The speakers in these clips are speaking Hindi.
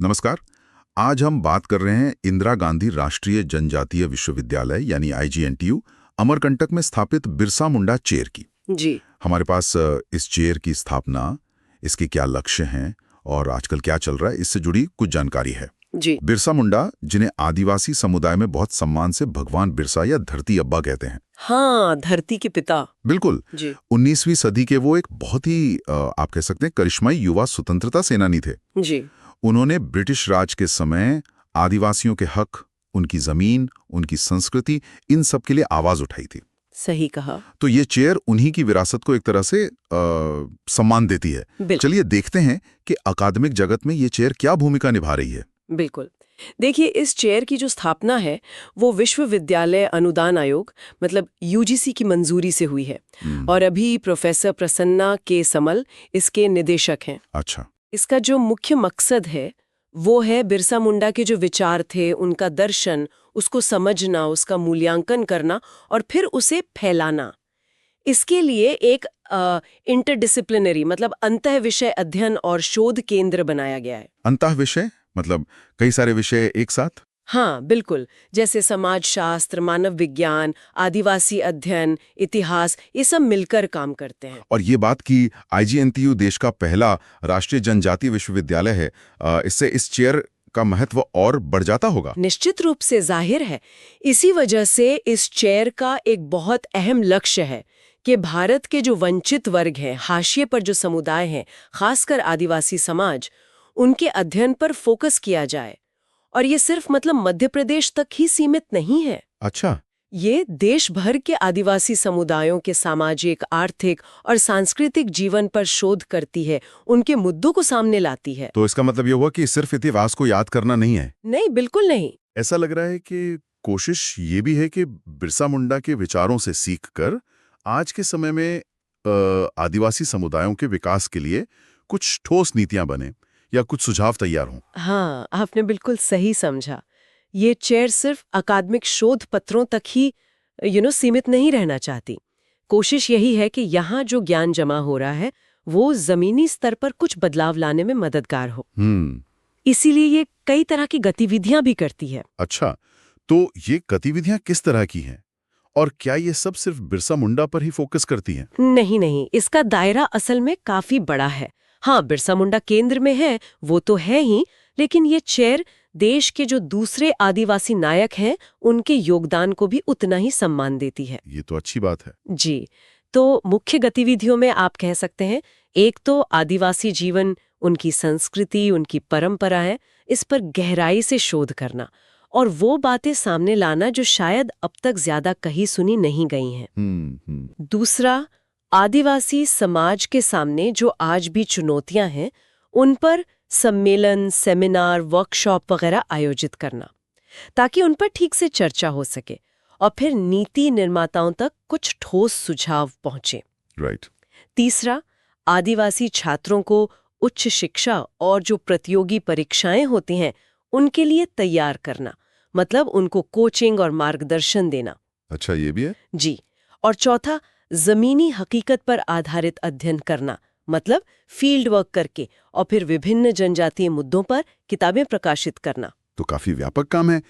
नमस्कार। आज हम बात कर रहे हैं इंदिरा गांधी राष्ट्रीय जनजातीय विश्वविद्यालय यानी आईजीएनटीयू अमरकंटक में स्थापित बिरसा मुंडा चेयर की। जी। हमारे पास इस चेयर की स्थापना, इसके क्या लक्ष्य हैं और आजकल क्या चल रहा है, इससे जुड़ी कुछ जानकारी है। जी। बिरसा मुंडा, जिन्हें आदिवासी समुदाय में बहुत सम्मान से भगवान बिरसा या धरती अब्बा कहते हैं। हाँ, धरती के पिता। बिल्कुल। जी। 19वीं सदी के वो एक बहुत ही आप कह सकते हैं करिश्माई युवा स्वतंत्रता सेनानी थे। जी। उन्होंने ब्रिटिश राज के समय आदिवासियों के हक, उनकी जमीन, उनकी संस्कृति, इन सब के लिए आवाज उठाई थी। सही कहा। तो ये चेयर उन्हीं की विरासत को एक तरह से सम्मान देती है। चलिए देखते हैं कि अकादमिक जगत में ये चेयर क्या भूमिका निभा रही है। बिल्कुल। देखिए, इस चेयर की जो स्थापना है वो विश्वविद्यालय अनुदान आयोग मतलब यूजीसी की मंजूरी से हुई है और अभी प्रोफेसर प्रसन्ना के समल इसके निदेशक हैं। अच्छा। इसका जो मुख्य मकसद है वो है बिरसा मुंडा के जो विचार थे, उनका दर्शन, उसको समझना, उसका मूल्यांकन करना और फिर उसे फैलाना। इसके लिए एक इंटरडिसिप्लिनरी मतलब अंतः विषय अध्ययन और शोध केंद्र बनाया गया है। अंतः विषय मतलब कई सारे विषय एक साथ? हाँ, बिल्कुल। जैसे समाजशास्त्र, मानव विज्ञान, आदिवासी अध्ययन, इतिहास, ये सब मिलकर काम करते हैं। और ये बात कि आईजीएनटीयू देश का पहला राष्ट्रीय जनजातीय विश्वविद्यालय है, इससे इस चेयर का महत्व और बढ़ जाता होगा। निश्चित रूप से जाहिर है। इसी वजह से इस चेयर का एक बहुत अहम लक्ष्य है कि भारत के जो वंचित वर्ग हैं, हाशिए पर जो समुदाय हैं, खासकर आदिवासी समाज, उनके अध्ययन पर फोकस किया जाए। और ये सिर्फ मतलब मध्य प्रदेश तक ही सीमित नहीं है। अच्छा। ये देश भर के आदिवासी समुदायों के सामाजिक, आर्थिक और सांस्कृतिक जीवन पर शोध करती है, उनके मुद्दों को सामने लाती है। तो इसका मतलब ये हुआ कि सिर्फ इतिहास को याद करना नहीं है? नहीं, बिल्कुल नहीं। ऐसा लग रहा है कि कोशिश ये भी है कि बिरसा मुंडा के विचारों से सीखकर आज के समय में आदिवासी समुदायों के विकास के लिए कुछ ठोस नीतियां बने या कुछ सुझाव तैयार हों। हाँ, आपने बिल्कुल सही समझा। ये चेयर सिर्फ अकादमिक शोध पत्रों तक ही सीमित नहीं रहना चाहती। कोशिश यही है कि यहाँ जो ज्ञान जमा हो रहा है वो जमीनी स्तर पर कुछ बदलाव लाने में मददगार हो। इसीलिए ये कई तरह की गतिविधियां भी करती है। अच्छा, तो ये गतिविधियां किस तरह की हैं? और क्या ये सब सिर्फ बिरसा मुंडा पर ही फोकस करती हैं? नहीं, इसका दायरा असल में काफी बड़ा है। हाँ, बिरसा मुंडा केंद्र में है, वो तो है ही, लेकिन ये चेयर देश के जो दूसरे आदिवासी नायक हैं, उनके योगदान को भी उतना ही सम्मान देती है। ये तो अच्छी बात है। जी। तो मुख्य गतिविधियों में आप कह सकते हैं, एक तो आदिवासी जीवन, उनकी संस्कृति, उनकी परंपराएं, इस पर गहराई से शोध करना और वो बातें सामने लाना जो शायद अब तक ज्यादा कहीं सुनी नहीं गई हैं। दूसरा, आदिवासी समाज के सामने जो आज भी चुनौतियां हैं, उन पर सम्मेलन, सेमिनार, वर्कशॉप वगैरह आयोजित करना, ताकि उन पर ठीक से चर्चा हो सके और फिर नीति निर्माताओं तक कुछ ठोस सुझाव पहुंचे। राइट। तीसरा, आदिवासी छात्रों को उच्च शिक्षा और जो प्रतियोगी परीक्षाएं होती हैं, उनके लिए तैयार करना, मतलब उनको कोचिंग और मार्गदर्शन देना। अच्छा, ये भी है? जी। और चौथा, जमीनी हकीकत पर आधारित अध्ययन करना, मतलब फील्ड वर्क करके और फिर विभिन्न जनजातीय मुद्दों पर किताबें प्रकाशित करना। तो काफी व्यापक काम है।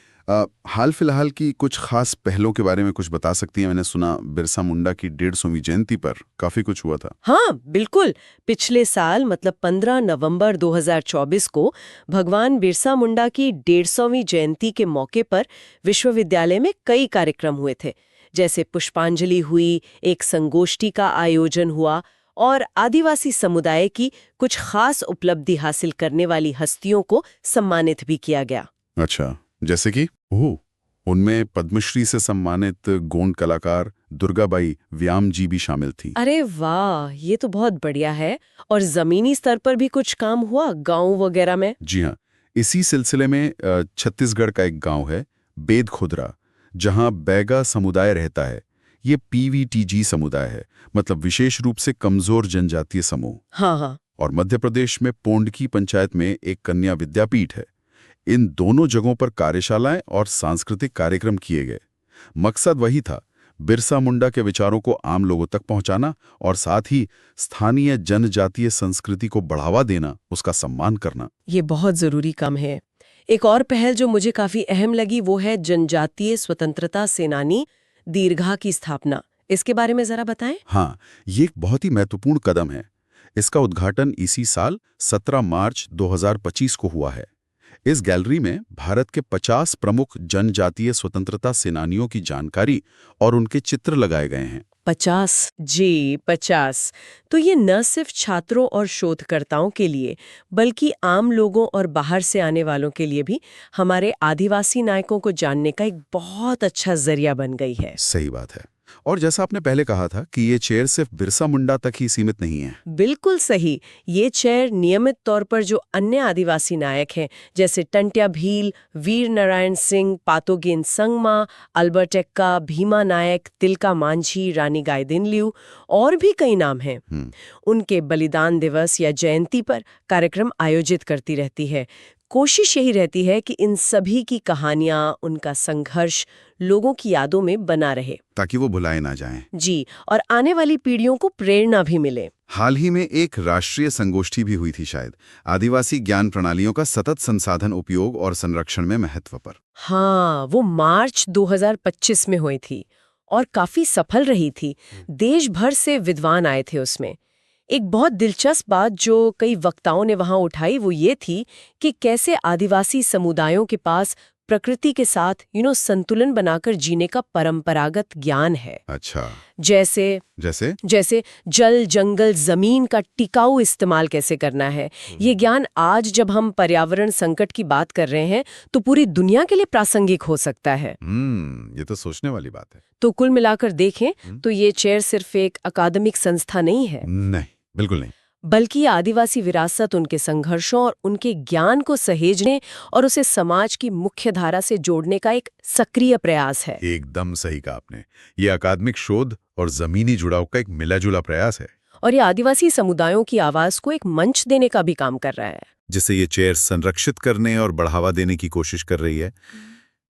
हाल फिलहाल की कुछ खास पहलों के बारे में कुछ बता सकती हैं? मैंने सुना बिरसा मुंडा की 150वीं जयंती पर काफी कुछ हुआ था। हाँ, बिल्कुल। पिछले साल मतलब 15 नवंबर 2024 को भगवान बिरसा मुंडा की 150वीं जयंती के मौके पर विश्वविद्यालय में कई कार्यक्रम हुए थे। जैसे पुष्पांजलि हुई, एक संगोष्ठी का आयोजन हुआ और आदिवासी समुदाय की कुछ खास उपलब्धि हासिल करने वाली हस्तियों को सम्मानित भी किया गया। अच्छा, जैसे कि? उनमें पद्मश्री से सम्मानित गोंड कलाकार दुर्गाबाई व्याम जी भी शामिल थी। अरे वाह, ये तो बहुत बढ़िया है। और जमीनी स्तर पर भी कुछ काम हुआ गांव वगैरह में? जी हाँ, इसी सिलसिले में छत्तीसगढ़ का एक गांव है बेद खुदरा, जहां बैगा समुदाय रहता है। ये पीवीटीजी समुदाय है, मतलब विशेष रूप से कमजोर जनजातीय समूह। हाँ। और मध्य प्रदेश में पोंडकी पंचायत में एक कन्या विद्यापीठ है। इन दोनों जगहों पर कार्यशालाएं और सांस्कृतिक कार्यक्रम किए गए। मकसद वही था, बिरसा मुंडा के विचारों को आम लोगों तक पहुंचाना और साथ ही स्थानीय जनजातीय संस्कृति को बढ़ावा देना, उसका सम्मान करना। ये बहुत जरूरी काम है। एक और पहल जो मुझे काफी अहम लगी वो है जनजातीय स्वतंत्रता सेनानी दीर्घा की स्थापना। इसके बारे में जरा बताएं। हाँ, ये एक बहुत ही महत्वपूर्ण कदम है। इसका उद्घाटन इसी साल 17 मार्च 2025 को हुआ है। इस गैलरी में भारत के 50 प्रमुख जनजातीय स्वतंत्रता सेनानियों की जानकारी और उनके चित्र लगाए गए हैं। 50 जी 50। तो ये न सिर्फ छात्रों और शोधकर्ताओं के लिए बल्कि आम लोगों और बाहर से आने वालों के लिए भी हमारे आदिवासी नायकों को जानने का एक बहुत अच्छा जरिया बन गई है। सही बात है। और जैसा आपने पहले कहा था कि ये चेयर सिर्फ बिरसा मुंडा तक ही सीमित नहीं है। बिल्कुल सही। ये चेयर नियमित तौर पर जो अन्य आदिवासी नायक हैं जैसे टंट्या भील, वीर नारायण सिंह, पातोगेन संगमा, अल्बर्ट एक्का, भीमा नायक, तिलका मांझी, रानी गाइदिन्लिउ और भी कई नाम हैं। उनके बलिदान दिवस या जयंती पर कार्यक्रम आयोजित करती रहती है। कोशिश यही रहती है कि इन सभी की कहानियां, उनका संघर्ष लोगों की यादों में बना रहे, ताकि वो भुलाए ना जाएं। जी, और आने वाली पीढ़ियों को प्रेरणा भी मिले। हाल ही में एक राष्ट्रीय संगोष्ठी भी हुई थी शायद, आदिवासी ज्ञान प्रणालियों का सतत संसाधन उपयोग और संरक्षण में महत्व पर। हाँ, वो मार्च 2025 में हुई थी और काफी सफल रही थी। देश भर से विद्वान आए थे उसमें। एक बहुत दिलचस्प बात जो कई वक्ताओं ने वहां उठाई वो ये थी कि कैसे आदिवासी समुदायों के पास प्रकृति के साथ संतुलन बनाकर जीने का परंपरागत ज्ञान है। अच्छा। जैसे जल, जंगल, जमीन का टिकाऊ इस्तेमाल कैसे करना है। ये ज्ञान आज जब हम पर्यावरण संकट की बात कर रहे हैं तो पूरी दुनिया के लिए प्रासंगिक हो सकता है। ये तो सोचने वाली बात है। तो कुल मिलाकर देखें तो ये चेयर सिर्फ एक अकादमिक संस्था नहीं है। नहीं, बिल्कुल नहीं। बल्कि आदिवासी विरासत, उनके संघर्षों और उनके ज्ञान को सहेजने और उसे समाज की मुख्य धारा से जोड़ने का एक सक्रिय प्रयास है। एकदम सही कहा आपने। ये अकादमिक शोध और जमीनी जुड़ाव का एक मिला-जुला प्रयास है। और ये आदिवासी समुदायों की आवाज को एक मंच देने का भी काम कर रहा है, जिससे ये चेयर संरक्षित करने और बढ़ावा देने की कोशिश कर रही है।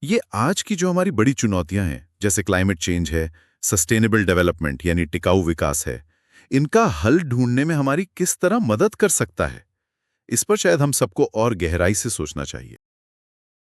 ये आज की जो हमारी बड़ी चुनौतियां हैं, जैसे क्लाइमेट चेंज है, सस्टेनेबल डेवलपमेंट यानी टिकाऊ विकास है, इनका हल ढूंढने में हमारी किस तरह मदद कर सकता है, इस पर शायद हम सबको और गहराई से सोचना चाहिए।